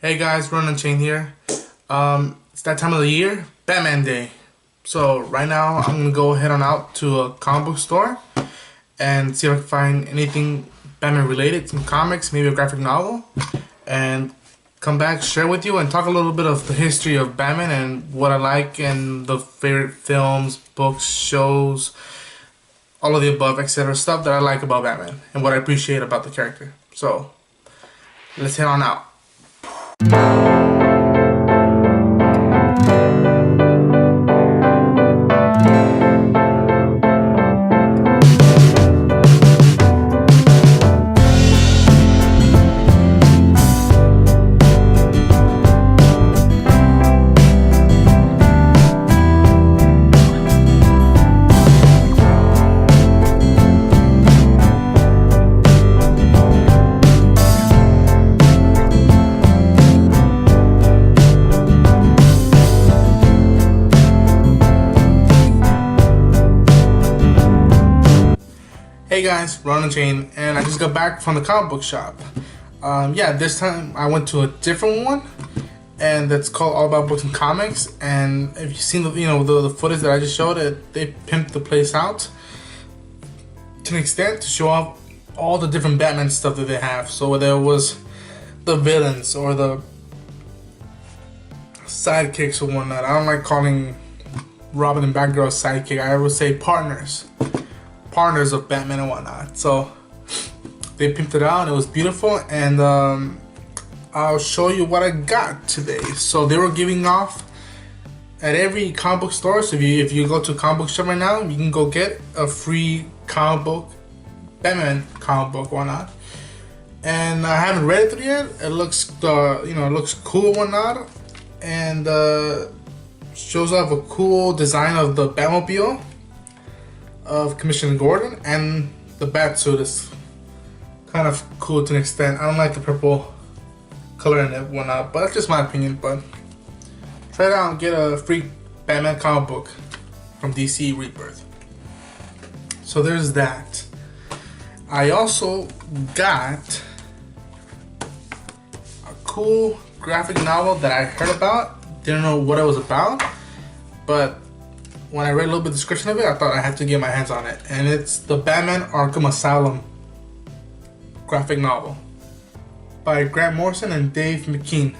Hey guys, Run Chain here. It's that time of the year, Batman Day. So right now I'm gonna go head on out to a comic book store and see if I can find anything Batman related, some comics, maybe a graphic novel, and come back, share with you, and talk a little bit of the history of Batman and what I like and the favorite films, books, shows, all of the above, etc. Stuff that I like about Batman and what I appreciate about the character. So let's head on out. Hey guys, Ron and Jane, and I just got back from the comic book shop. Yeah, this time I went to a different one, and that's called All About Books and Comics. And if you've seen the footage that I just showed, they pimped the place out to an extent to show off all the different Batman stuff that they have. So whether it was the villains or the sidekicks or whatnot, I don't like calling Robin and Batgirl sidekick. I would say partners of Batman and whatnot. So they pimped it out. It was beautiful, and I'll show you what I got today. So they were giving off at every comic book store. So if you go to a comic book shop right now, you can go get a free comic book, Batman comic book, whatnot. And I haven't read it through yet. It looks it looks cool, whatnot, and shows off a cool design of the Batmobile of Commissioner Gordon, and the Batsuit is kind of cool to an extent. I don't like the purple color in it, whatnot, but that's just my opinion. But try it out and get a free Batman comic book from DC Rebirth. So there's that. I also got a cool graphic novel that I heard about. Didn't know what it was about, but when I read a little bit of the description of it, I thought I had to get my hands on it. And it's the Batman Arkham Asylum graphic novel by Grant Morrison and Dave McKean.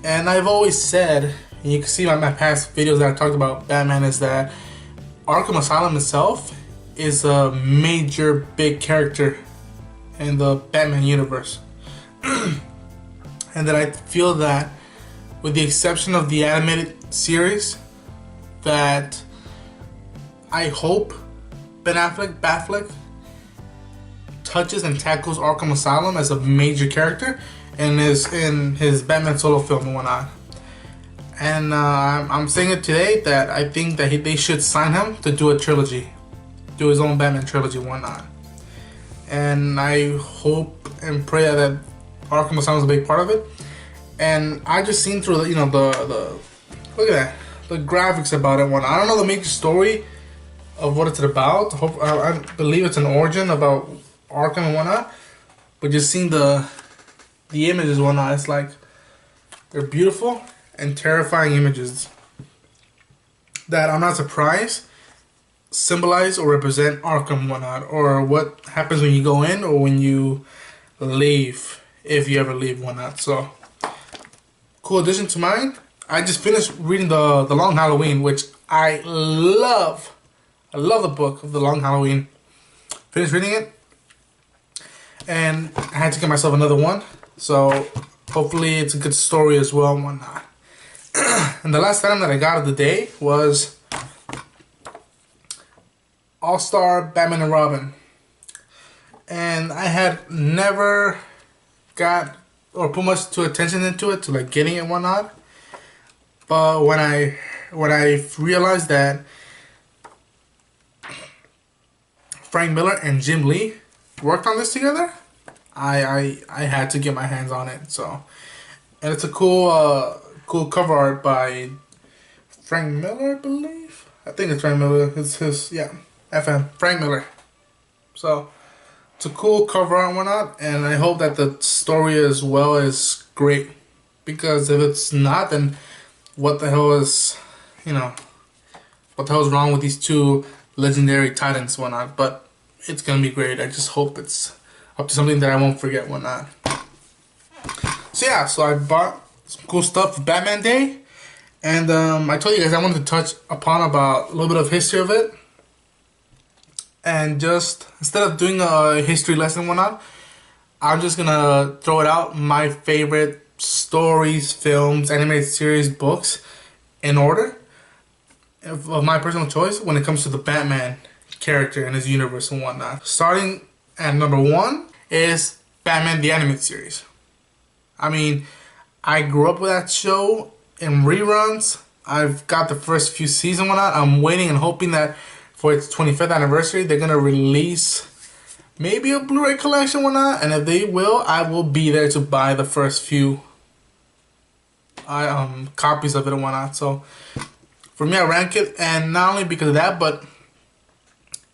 And I've always said, and you can see my past videos that I talked about Batman, is that Arkham Asylum itself is a major big character in the Batman universe. And that I feel that, with the exception of the animated series, that I hope Batfleck touches and tackles Arkham Asylum as a major character in his Batman solo film and whatnot. And I'm saying it today that I think that they should sign him to do a trilogy, do his own Batman trilogy and whatnot. And I hope and pray that Arkham Asylum is a big part of it. And I just seen through the look at that, the graphics about it. I don't know the major story of what it's about. I believe it's an origin about Arkham and whatnot, but just seeing the images and whatnot, it's like they're beautiful and terrifying images that I'm not surprised symbolize or represent Arkham and whatnot, or what happens when you go in or when you leave, if you ever leave, whatnot. So cool addition to mine. I just finished reading the Long Halloween, which I love. I love the book of The Long Halloween. Finished reading it, and I had to get myself another one. So hopefully it's a good story as well and whatnot. And the last item that I got of the day was All-Star Batman and Robin. And I had never got or put much attention into it, to like getting it and whatnot. But when I realized that Frank Miller and Jim Lee worked on this together, I had to get my hands on it. So, and it's a cool cover art by Frank Miller, I believe. I think it's Frank Miller. It's his Frank Miller. So it's a cool cover art and whatnot, and I hope that the story as well is great. Because if it's not, then what the hell is, you know, what the hell is wrong with these two legendary titans and whatnot? But it's gonna be great. I just hope it's up to something that I won't forget and whatnot. So yeah, so I bought some cool stuff for Batman Day, and I told you guys I wanted to touch upon about a little bit of history of it, and just instead of doing a history lesson and whatnot, I'm just gonna throw it out my favorite stories, films, animated series, books in order of my personal choice when it comes to the Batman character and his universe and whatnot. Starting at number 1 is Batman the Animated Series. I mean, I grew up with that show in reruns. I've got the first few seasons and whatnot. I'm waiting and hoping that for its 25th anniversary, they're going to release maybe a Blu-ray collection or whatnot. And if they will, I will be there to buy the first few copies of it and whatnot. So for me, I rank it, and not only because of that, but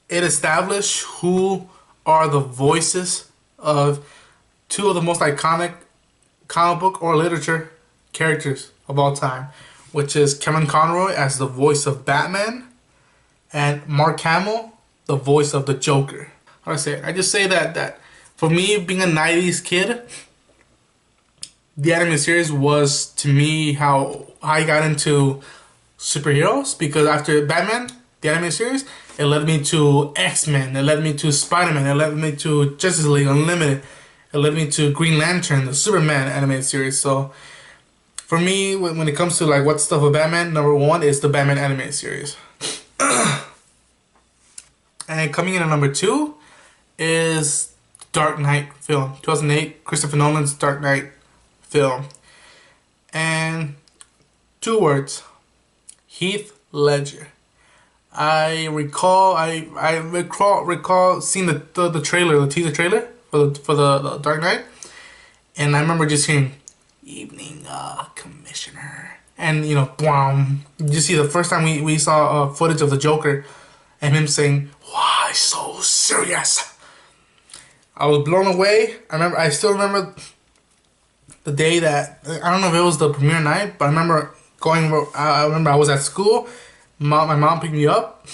it established who are the voices of two of the most iconic comic book or literature characters of all time, which is Kevin Conroy as the voice of Batman and Mark Hamill, the voice of the Joker. How do I say it? I just say that for me, being a 90s kid, the animated series was, to me, how I got into superheroes, because after Batman, the animated series, it led me to X-Men, it led me to Spider-Man, it led me to Justice League Unlimited, it led me to Green Lantern, the Superman animated series. So for me, when it comes to like what stuff of Batman, number 1 is the Batman animated series. And coming in at number 2 is Dark Knight film, 2008, Christopher Nolan's Dark Knight film. And 2 words, Heath Ledger. I recall seeing the trailer, the teaser trailer for the Dark Knight, and I remember just hearing "Evening, Commissioner," and you know, boom. You see the first time we saw footage of the Joker, and him saying, "Why so serious?" I was blown away. I still remember the day that, I don't know if it was the premiere night, but I remember I was at school. My mom picked me up,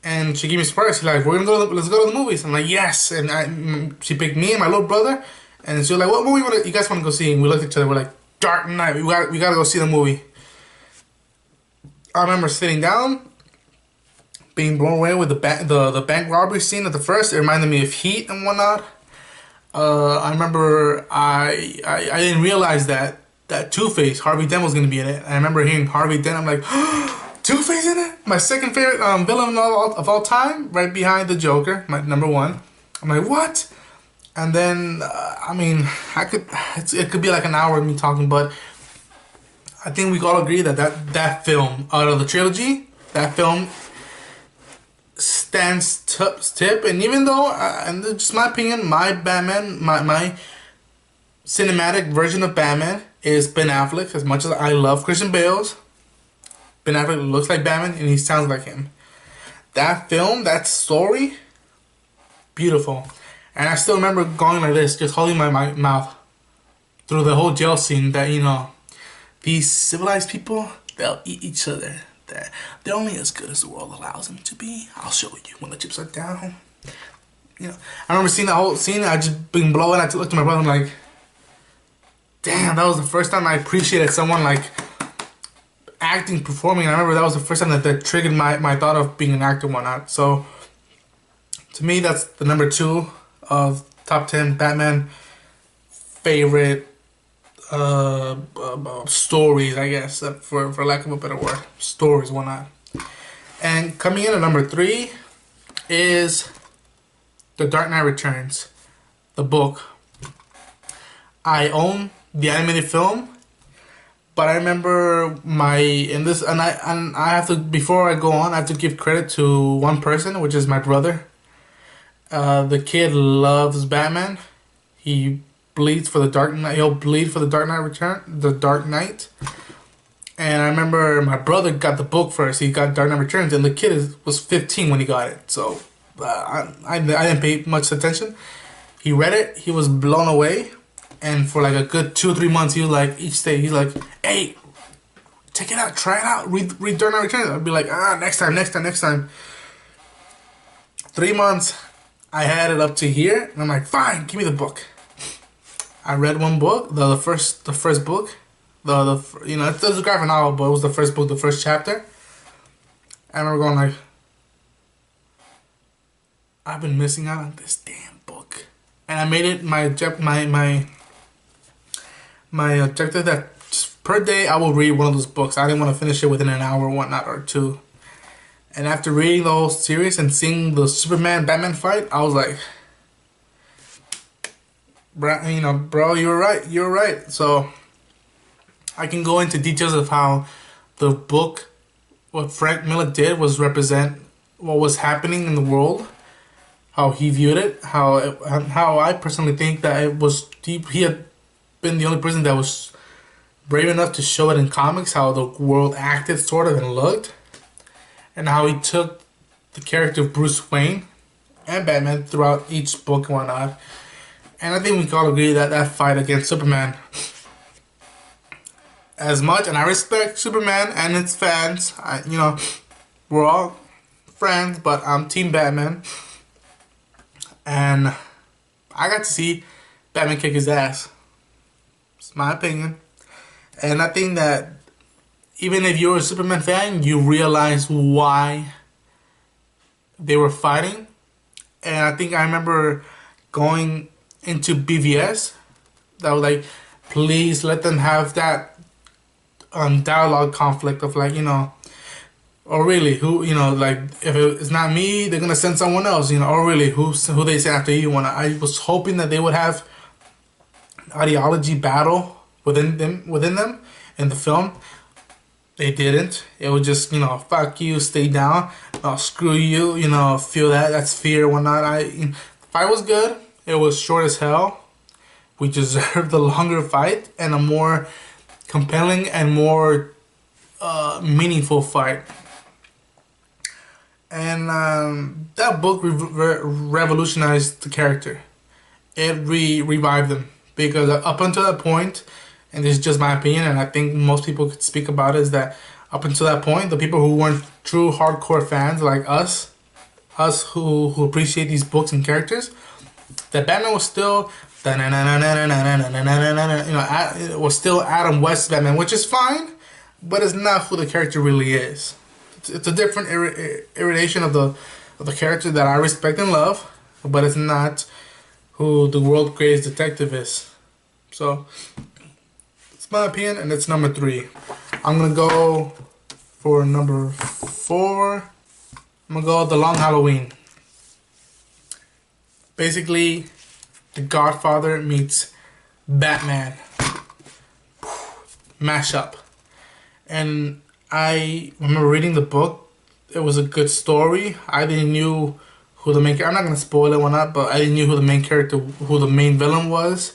and she gave me a surprise. She's like, let's go to the movies. I'm like, yes. And she picked me and my little brother, and she was like, what movie you guys want to go see? And we looked at each other. We're like, Dark Knight. We got to go see the movie. I remember sitting down, being blown away with the bank robbery scene at the first. It reminded me of Heat and whatnot. I remember I didn't realize that Two-Face, Harvey Dent, was going to be in it. I remember hearing Harvey Dent. I'm like, Two-Face in it? My second favorite villain of all time, right behind the Joker, my number 1. I'm like, what? And then, I mean, it could be like an hour of me talking, but I think we all agree that film, out of the trilogy, that film stands tip. And even though, and just my opinion, my Batman, my cinematic version of Batman is Ben Affleck. As much as I love Christian Bale's, Ben Affleck looks like Batman and he sounds like him. That film, that story, beautiful. And I still remember going like this, just holding my mouth through the whole jail scene, that, you know, these civilized people, they'll eat each other. They're only as good as the world allows them to be. I'll show you when the chips are down. You know, I remember seeing that whole scene. I just been blowing. I looked at my brother. I'm like, damn, that was the first time I appreciated someone like acting, performing. I remember that was the first time that triggered my thought of being an actor and whatnot. So to me, that's the number 2 of top 10 Batman favorite stories, I guess, for lack of a better word, stories, whatnot. And coming in at number 3 is The Dark Knight Returns, the book. I own the animated film, but I remember I have to, before I go on, I have to give credit to one person, which is my brother. The kid loves Batman. He bleeds for the Dark Knight. He'll bleed for the Dark Knight. And I remember my brother got the book first. He got Dark Knight Returns, and the kid was 15 when he got it. So I didn't pay much attention. he read it, he was blown away, and for like a good 2 or 3 months, he was like, each day, he's like, hey, check it out, try it out, read Dark Knight Returns. I'd be like, next time. 3 months, I had it up to here, and I'm like, fine, give me the book. I read one book, the first book, it was a graphic novel, but it was the first book, the first chapter. And I remember going like, I've been missing out on this damn book, and I made it my objective that per day I will read one of those books. I didn't want to finish it within an hour or whatnot or two. And after reading the whole series and seeing the Superman Batman fight, I was like, bro, you're right. So I can go into details of how the book, what Frank Miller did was represent what was happening in the world, how he viewed it, how I personally think that it was deep. He had been the only person that was brave enough to show it in comics, how the world acted sort of and looked, and how he took the character of Bruce Wayne and Batman throughout each book and whatnot. And I think we can all agree that that fight against Superman, as much, and I respect Superman and its fans, we're all friends, but I'm Team Batman. And I got to see Batman kick his ass. It's my opinion. And I think that even if you're a Superman fan, you realize why they were fighting. And I think I remember going into BVS that was like, please let them have that dialogue conflict of like, or really, who, like, if it's not me, they're gonna send someone else, or really, who they send after you. I was hoping that they would have ideology battle within them in the film. They didn't. It was just, fuck you, stay down, screw you, feel that's fear, whatnot. The fight was good. It was short as hell. We deserved a longer fight and a more compelling and more meaningful fight. And that book revolutionized the character. It revived him. Because up until that point, and this is just my opinion, and I think most people could speak about it, is that up until that point, the people who weren't true hardcore fans like us who appreciate these books and characters, that Batman was still it was still Adam West's Batman, which is fine, but it's not who the character really is. It's a different iteration of the character that I respect and love, but it's not who the world's greatest detective is. So it's my opinion, and it's number 3. I'm gonna go for number 4. I'm gonna go The Long Halloween. Basically, The Godfather meets Batman mashup. And I remember reading the book. It was a good story. I didn't knew who the main. I'm not gonna spoil it or not, but I didn't knew who the main character, who the main villain was,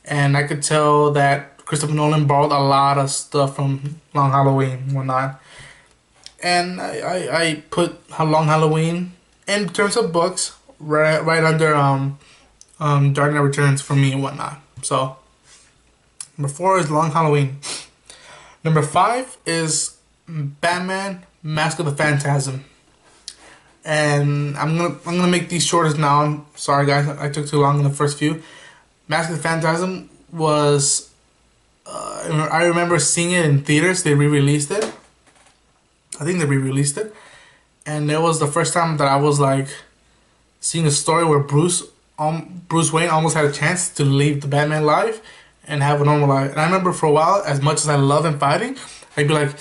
and I could tell that Christopher Nolan borrowed a lot of stuff from Long Halloween and whatnot. And I put Long Halloween in terms of books right under Dark Knight Returns for me and whatnot. So number 4 is Long Halloween. Number 5 is Batman Mask of the Phantasm. And I'm gonna make these shortest now. I'm sorry guys, I took too long in the first few. Mask of the Phantasm was I remember seeing it in theaters. They re-released it. I think they re-released it, and it was the first time that I was like seeing a story where Bruce Wayne almost had a chance to leave the Batman life and have a normal life. And I remember for a while, as much as I love him fighting, I'd be like,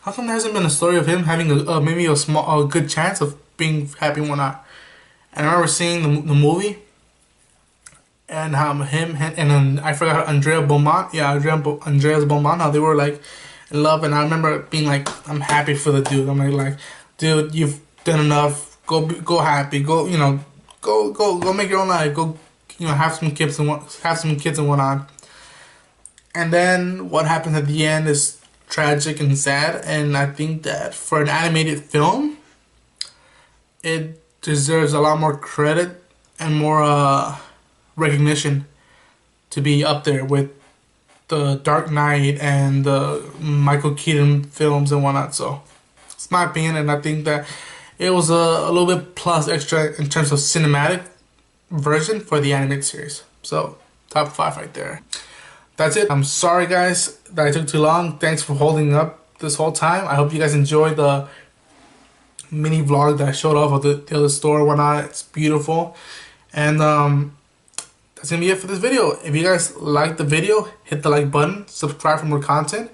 how come there hasn't been a story of him having maybe a good chance of being happy or not? And I remember seeing the movie, and how him and I forgot Andrea Beaumont, Andreas Beaumont, how they were like in love. And I remember being like, I'm happy for the dude. I'm like, dude, you've done enough. Go happy. Go make your own life. Go, have some kids and whatnot. And then what happens at the end is tragic and sad. And I think that for an animated film, it deserves a lot more credit and more recognition to be up there with the Dark Knight and the Michael Keaton films and whatnot. So it's my opinion, and I think that it was a little bit plus extra in terms of cinematic version for the animated series. So top 5 right there. That's it. I'm sorry guys that I took too long. Thanks for holding up this whole time. I hope you guys enjoyed the mini vlog that I showed off of the other store and whatnot. It's beautiful. And that's gonna be it for this video. If you guys liked the video, hit the like button, subscribe for more content.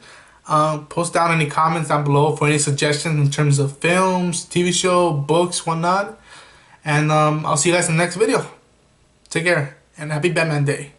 Post down any comments down below for any suggestions in terms of films, TV show, books, whatnot. And I'll see you guys in the next video. Take care and happy Batman Day.